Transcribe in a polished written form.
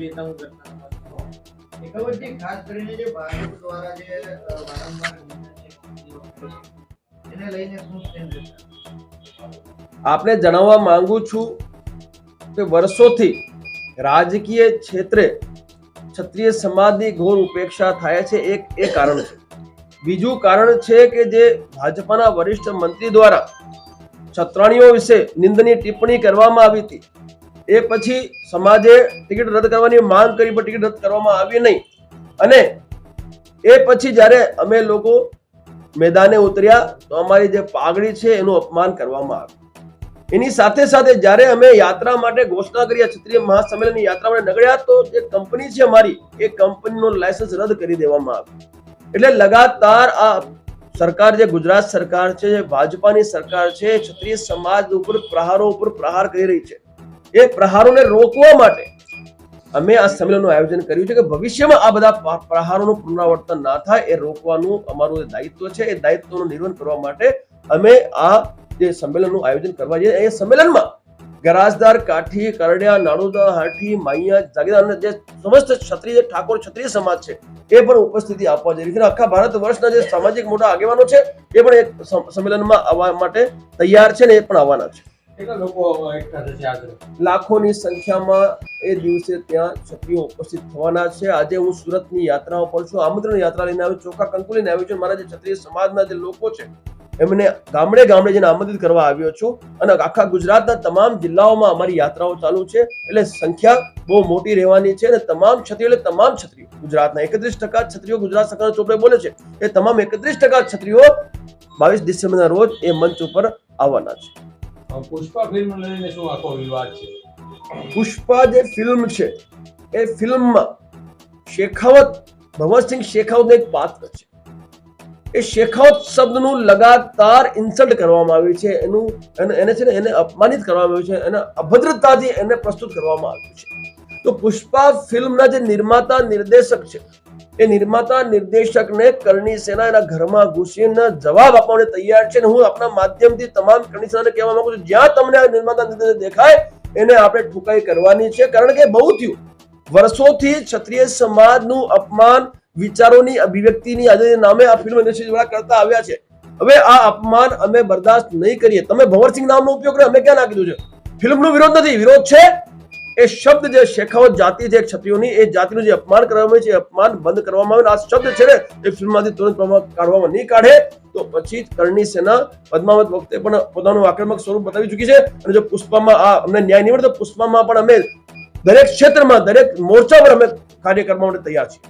નેતાઓ ઘટના એકવટજી ખાસ કરીને જે ભાજપ દ્વારા જે વારંવાર નિંદનીય ટિપ્પણીઓ કરે છે, એને લઈને શું સ્ટેન્ડ રહેશે? આપને જણાવવા માંગુ છું કે વર્ષોથી રાજકીય ક્ષેત્રે ક્ષત્રિય સમાજની ઘોર ઉપેક્ષા થાય છે. એક કારણ છે. બીજું કારણ છે કે જે ભાજપના વરિષ્ઠ મંત્રી દ્વારા ક્ષત્રાણીઓ વિશે નિંદનીય ટિપ્પણી કરવામાં આવી હતી. એ પછી સમાજે ટિકિટ રદ કરવાની માંગ કરી પણ ટિકિટ રદ કરવામાં આવી નહીં. અને એ પછી જ્યારે અમે લોકો મેદાને ઉતર્યા તો અમારી જે પાઘડી છે એનું અપમાન કરવામાં આવ્યું. એની સાથે સાથે જ્યારે અમે યાત્રા માટે ઘોષણા કરી, ક્ષત્રિય મહાસંમેલનની યાત્રા માટે નીકળ્યા, તો જે કંપની છે અમારી, એ કંપનીનું લાયસન્સ રદ કરી દેવામાં આવ્યું. એટલે લગાતાર આ સરકાર, જે ગુજરાત સરકાર છે, જે ભાજપાની સરકાર છે, ક્ષત્રિય સમાજ ઉપર પ્રહાર કરી રહી છે. એ પ્રહારોને રોકવા માટે અમે આ સંમેલનનું આયોજન કર્યું છે કે ભવિષ્યમાં આ બધા પ્રહારોનું પુનરાવર્તન ના થાય એ રોકવાનું અમારું દાયિત્વ છે. એ દાયિત્વનું નિર્વહન કરવા માટે અમે આ જે સંમેલનનું આયોજન કરવા જઈએ. એ સંમેલનમાં ગરાજદાર, કાઠી, કરડિયા, નાણુદા, હાથી, માઈયા, જાગીરદાર અને જે સમસ્ત ક્ષત્રિય ઠાકોર ક્ષત્રિય સમાજ છે એ પણ ઉપસ્થિતિ આપવા જઈ રહી છે. આખા ભારત વર્ષના જે સામાજિક મોટા આગેવાનો છે એ પણ એક સંમેલનમાં આવવા માટે તૈયાર છે ને એ પણ આવવાના છે. કેટલા લોકો એકઠા થશે આજે? લાખોની સંખ્યામાં એ દિવસે ત્યાં ક્ષત્રિયો ઉપસ્થિત થવાના છે. આજે હું સુરતની યાત્રાઓ પર છું, આમંત્રણ યાત્રા લઈને આવ્યો, ચોખા કંકુ લઈને આવ્યો છું. મારા જે ક્ષત્રિય સમાજના જે લોકો છે એમને ગામડે ગામડે જઈને આમંત્રિત કરવા આવ્યો છું. અને આખા ગુજરાતના તમામ જિલ્લાઓમાં અમારી યાત્રાઓ ચાલુ છે. એટલે સંખ્યા બહુ મોટી રહેવાની છે. અને તમામ ક્ષત્રિયો, એટલે તમામ ક્ષત્રિયો, ગુજરાતના 31% ક્ષત્રિયો ગુજરાત સરકારના ચોપડે બોલે છે, એ તમામ 31% ક્ષત્રિયો 22 ડિસેમ્બરના રોજ એ મંચ ઉપર આવવાના છે. પુષ્પા ફિલ્મ લઈને શું આખો વિવાદ છે? પુષ્પા જે ફિલ્મ છે એ ફિલ્મમાં ભગવતસિંહ શેખાવત એક પાત્ર છે. એ શેખાવત શબ્દનું લગાતાર ઇન્સલ્ટ કરવામાં આવ્યું છે. એને છે ને એને અપમાનિત કરવામાં આવ્યું છે. એને અભદ્રતાથી એને પ્રસ્તુત કરવામાં આવ્યું છે. તો પુષ્પા ફિલ્મના જે નિર્માતા નિર્દેશક છે, એ નિર્માતા નિર્દેશકને કરણી સેના એના ઘરમાં ઘૂસીને જવાબ આપવા માટે તૈયાર છે. હું આપણા માધ્યમથી તમામ કરણી સેનાને કહેવા માંગુ છું, જ્યાં તમને આ નિર્માતા નિર્દેશક દેખાય એને આપણે ઠુકાઈ કરવાની છે. કારણ કે બહુ થયું, વર્ષોથી ક્ષત્રિય સમાજનું અપમાન, વિચારોની અભિવ્યક્તિની આજે નામે આ ફિલ્મ ઇન્ડસ્ટ્રી દ્વારા કરતા આવ્યા છે. હવે આ અપમાન અમે બરદાસ્ત નહીં કરીએ. તમે ભંવરસિંહ નામનો ઉપયોગ કર્યો, અમે ક્યાં ના કીધું છે? ફિલ્મનો વિરોધ નથી, વિરોધ છે એ શબ્દ જે શેખાવત જાતિ છે ક્ષત્રિયોની, એ જાતિનું જે અપમાન કરવામાં આવે છે, એ અપમાન બંધ કરવામાં આવે. આ શબ્દ છે ને એ ફિલ્મમાંથી તુરંત કાઢવામાં નહીં કાઢે તો પછી કરણી સેના પદ્માવત વખતે પણ પોતાનું આક્રમક સ્વરૂપ બતાવી ચૂકી છે. અને જો પુષ્પામાં આ અમને ન્યાય નહીં મળે તો પુષ્પામાં પણ અમે દરેક ક્ષેત્રમાં, દરેક મોરચા પર અમે કાર્ય કરવા માટે તૈયાર છીએ.